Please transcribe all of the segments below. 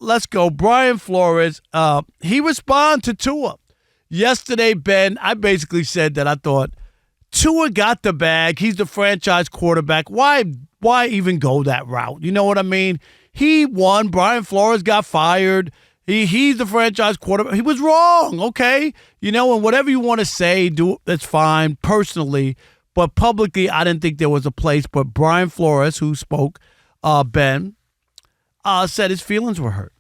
let's go. Brian Flores, he responded to Tua. Yesterday, Ben, I basically said that I thought Tua got the bag. He's the franchise quarterback. Why even go that route? You know what I mean? He won. Brian Flores got fired. He's the franchise quarterback. He was wrong, okay? And whatever you want to say, that's fine personally. But publicly, I didn't think there was a place. But Brian Flores, who spoke, Ben, said his feelings were hurt.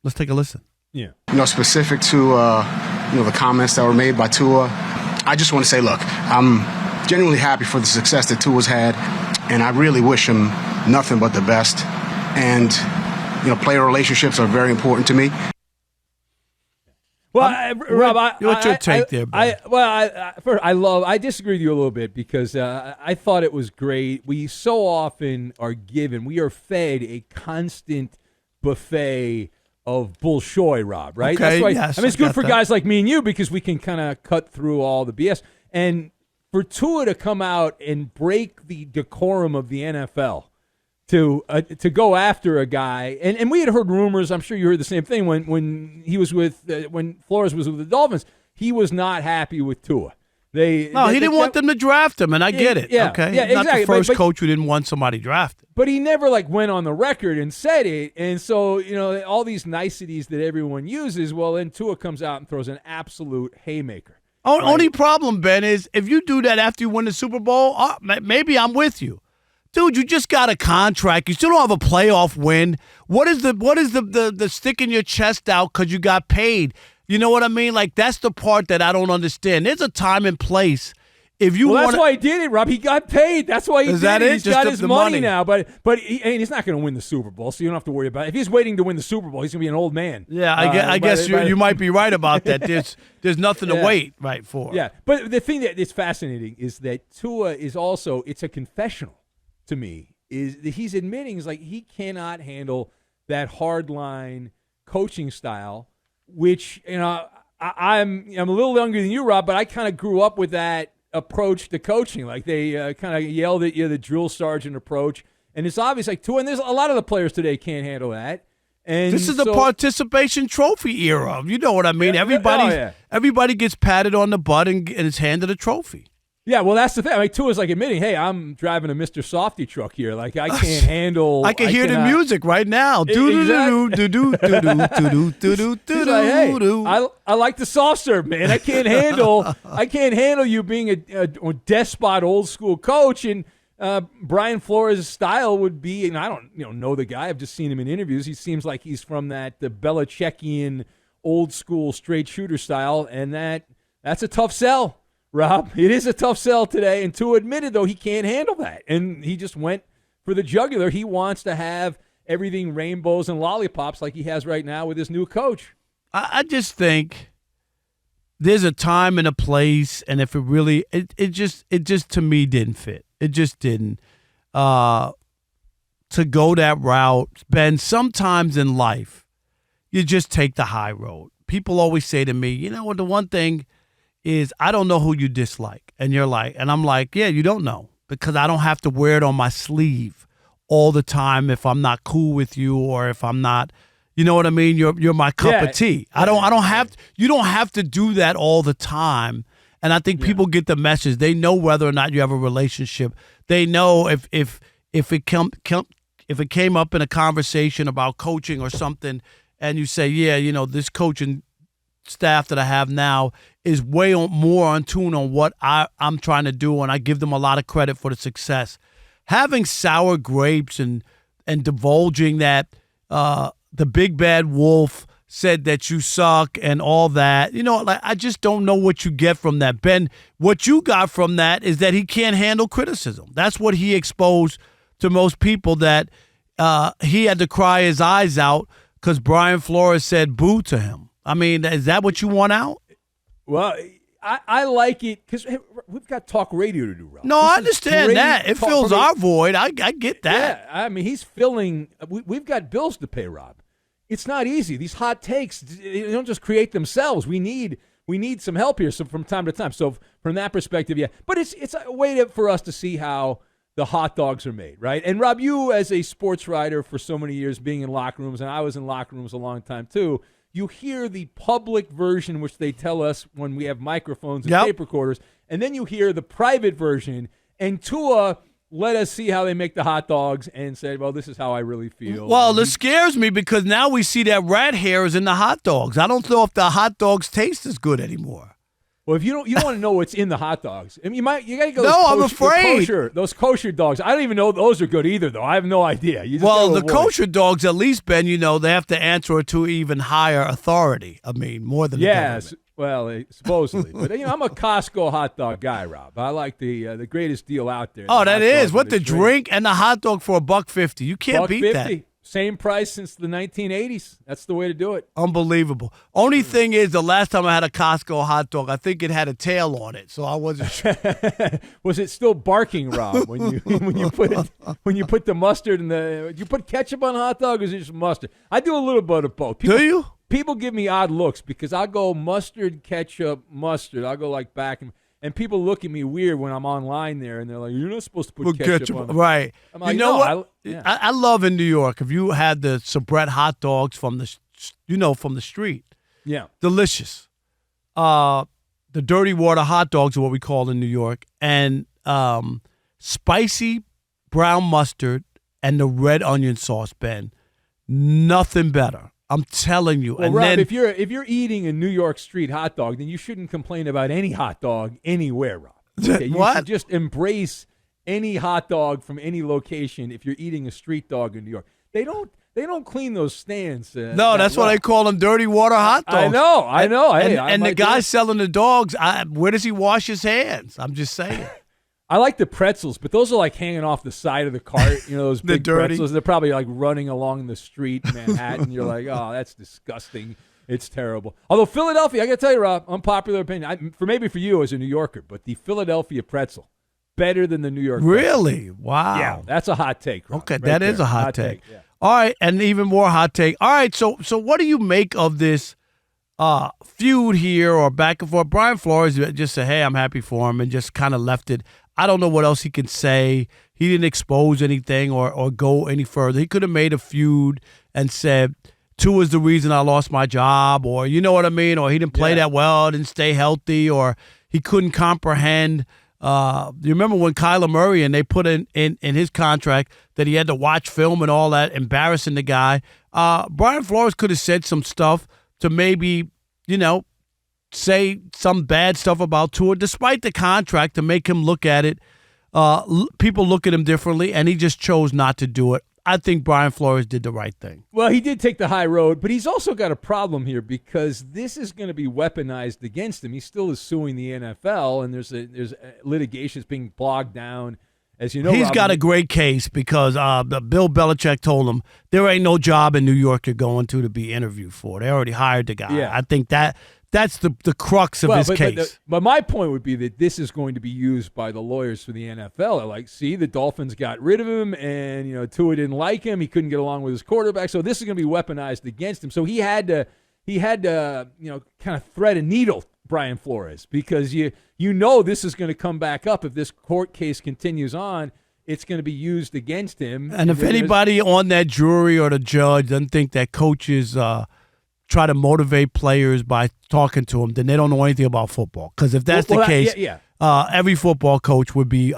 Let's take a listen. Yeah. Specific to, the comments that were made by Tua, I just want to say, look, I'm genuinely happy for the success that Tua's had, and I really wish him nothing but the best. And, player relationships are very important to me. Well, Rob, what's your take there, Ben? I disagree with you a little bit because I thought it was great. We so often are fed a constant buffet of bullshit, Rob, right? Okay, That's why, yes, it's good for guys like me and you because we can kind of cut through all the BS. And for Tua to come out and break the decorum of the NFL to go after a guy, and we had heard rumors, I'm sure you heard the same thing, when he was when Flores was with the Dolphins, he was not happy with Tua. He didn't want them to draft him, and I get it. Yeah, okay, yeah, not exactly. the first coach who didn't want somebody drafted. But he never went on the record and said it, and so all these niceties that everyone uses. Well, then Tua comes out and throws an absolute haymaker. Only problem, Ben, is if you do that after you win the Super Bowl, maybe I'm with you. Dude, you just got a contract. You still don't have a playoff win. What is the sticking your chest out because you got paid? You know what I mean? That's the part that I don't understand. There's a time and place. If you that's why he did it, Rob. He got paid. That's why he did it. He's got his money now. But he's not going to win the Super Bowl, so you don't have to worry about it. If he's waiting to win the Super Bowl, he's going to be an old man. Yeah, I guess you might be right about that. There's nothing to wait for. Yeah, but the thing that is fascinating is that Tua is also, it's a confessional to me, is that he's admitting he cannot handle that hardline coaching style, which I'm a little younger than you, Rob, but I kind of grew up with that approach to coaching. They kind of yelled at you, the drill sergeant approach, and it's obvious Tua, and there's a lot of the players today can't handle that. And this is the participation trophy era. You know what I mean? Everybody gets patted on the butt and is handed a trophy. Yeah, well, that's the thing. Tua's admitting, hey, I'm driving a Mr. Softy truck here. I can't handle. I can hear the music right now. Do do do do do do do do do do. I like the soft serve, man. I can't handle you being a despot old school coach. And Brian Flores' style would be, and I don't know the guy. I've just seen him in interviews. He seems like he's from the Belichickian old school straight shooter style, and that's a tough sell. Rob, it is a tough sell today, and Tua admitted, though, he can't handle that, and he just went for the jugular. He wants to have everything rainbows and lollipops like he has right now with his new coach. I just think there's a time and a place, and if it really, it just to me didn't fit. It just didn't. To go that route, Ben, sometimes in life, you just take the high road. People always say to me, the one thing is I don't know who you dislike. And I'm like, yeah, you don't know because I don't have to wear it on my sleeve all the time if I'm not cool with you or if I'm not, you know what I mean? You're my cup of tea. You don't have to do that all the time. And I think people get the message. They know whether or not you have a relationship. They know if it came up in a conversation about coaching or something and you say, yeah, this coaching staff that I have now is way more in tune on what I'm trying to do, and I give them a lot of credit for the success. Having sour grapes and divulging that the big bad wolf said that you suck and all that, I just don't know what you get from that. Ben, what you got from that is that he can't handle criticism. That's what he exposed to most people, that he had to cry his eyes out because Brian Flores said boo to him. I mean, is that what you want out? Well, I like it because we've got talk radio to do, Rob. No, I understand that. It fills our void. I get that. Yeah, I mean, he's filling we've got bills to pay, Rob. It's not easy. These hot takes, they don't just create themselves. We need some help here from time to time. So from that perspective, yeah. But it's a way for us to see how the hot dogs are made, right? And Rob, you as a sports writer for so many years, being in locker rooms, and I was in locker rooms a long time too, you hear the public version, which they tell us when we have microphones and tape recorders, and then you hear the private version. And Tua let us see how they make the hot dogs and said, well, this is how I really feel. Well, it scares me because now we see that rat hair is in the hot dogs. I don't know if the hot dogs taste as good anymore. Well, if you don't want to know what's in the hot dogs. I mean, you got to go. No, I'm afraid. Those kosher dogs. I don't even know those are good either, though. I have no idea. Well, the kosher dogs, at least, Ben, they have to answer to even higher authority. I mean, more than the government. Well, supposedly. But I'm a Costco hot dog guy, Rob. I like the greatest deal out there. Oh, that is what the drink and the hot dog for $1.50. You can't beat that. Same price since the 1980s. That's the way to do it. Unbelievable. Only thing is, the last time I had a Costco hot dog, I think it had a tail on it, so I wasn't sure. Was it still barking, Rob, when you put the mustard in the? Do you put ketchup on a hot dog, or is it just mustard? I do a little bit of both. Do you? People give me odd looks because I go mustard, ketchup, mustard. I go like back and people look at me weird when I'm online there, and they're like, "You're not supposed to put ketchup on it." Right. I'm like, you know what? Yeah. I love in New York. If you had the Sabret hot dogs from the street, yeah, delicious. The dirty water hot dogs are what we call in New York, and spicy brown mustard and the red onion sauce, Ben. Nothing better. I'm telling you. Well, and Rob, then, if you're eating a New York street hot dog, then you shouldn't complain about any hot dog anywhere, Rob. Okay? You should just embrace any hot dog from any location if you're eating a street dog in New York. They don't clean those stands. No, that's why they call them dirty water hot dogs. I know. And the guy selling the dogs, where does he wash his hands? I'm just saying. I like the pretzels, but those are like hanging off the side of the cart. Those big pretzels. They're probably like running along the street in Manhattan. You're like, oh, that's disgusting. It's terrible. Although Philadelphia, I got to tell you, Rob, unpopular opinion, for you as a New Yorker, but the Philadelphia pretzel, better than the New York pretzel. Really? Wow. Yeah, that's a hot take, Rob. Okay, that is a hot take. Yeah. All right, and even more hot take. All right, so what do you make of this feud here or back and forth? Brian Flores just said, hey, I'm happy for him, and just kind of left it. I don't know what else he can say. He didn't expose anything or go any further. He could have made a feud and said, Tua is the reason I lost my job, or you know what I mean, or he didn't play that well, didn't stay healthy, or he couldn't comprehend. You remember when Kyler Murray, and they put in his contract that he had to watch film and all that, embarrassing the guy. Brian Flores could have said some stuff to maybe, say some bad stuff about Tua, despite the contract, to make him look at it. People look at him differently, and he just chose not to do it. I think Brian Flores did the right thing. Well, he did take the high road, but he's also got a problem here because this is going to be weaponized against him. He still is suing the NFL, and there's litigation that's being bogged down. As you know, he's got a great case because Bill Belichick told him there ain't no job in New York you're going to be interviewed for. They already hired the guy. Yeah. I think that's the crux of his case. But my point would be that this is going to be used by the lawyers for the NFL. They're like, see, the Dolphins got rid of him, and Tua didn't like him. He couldn't get along with his quarterback, so this is going to be weaponized against him. So he had to kind of thread a needle, Brian Flores, because you this is going to come back up if this court case continues on. It's going to be used against him. And if anybody on that jury or the judge doesn't think that coaches try to motivate players by talking to them, then they don't know anything about football. Because if that's the case, every football coach would be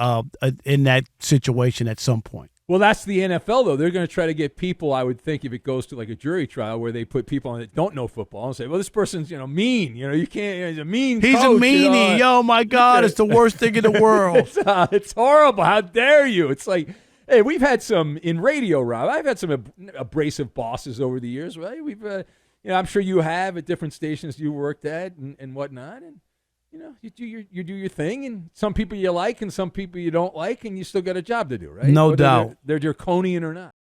in that situation at some point. Well, that's the NFL, though. They're going to try to get people, I would think, if it goes to like a jury trial where they put people on that don't know football and say, well, this person's, mean. You can't, he's a mean coach. He's a meanie. Yo, my God, it's the worst thing in the world. It's horrible. How dare you? It's like, hey, we've had some, in radio, Rob, I've had some abrasive bosses over the years, right? We've, I'm sure you have at different stations you worked at and whatnot, and you do your thing, and some people you like and some people you don't like, and you still got a job to do, right? No doubt. They're draconian or not.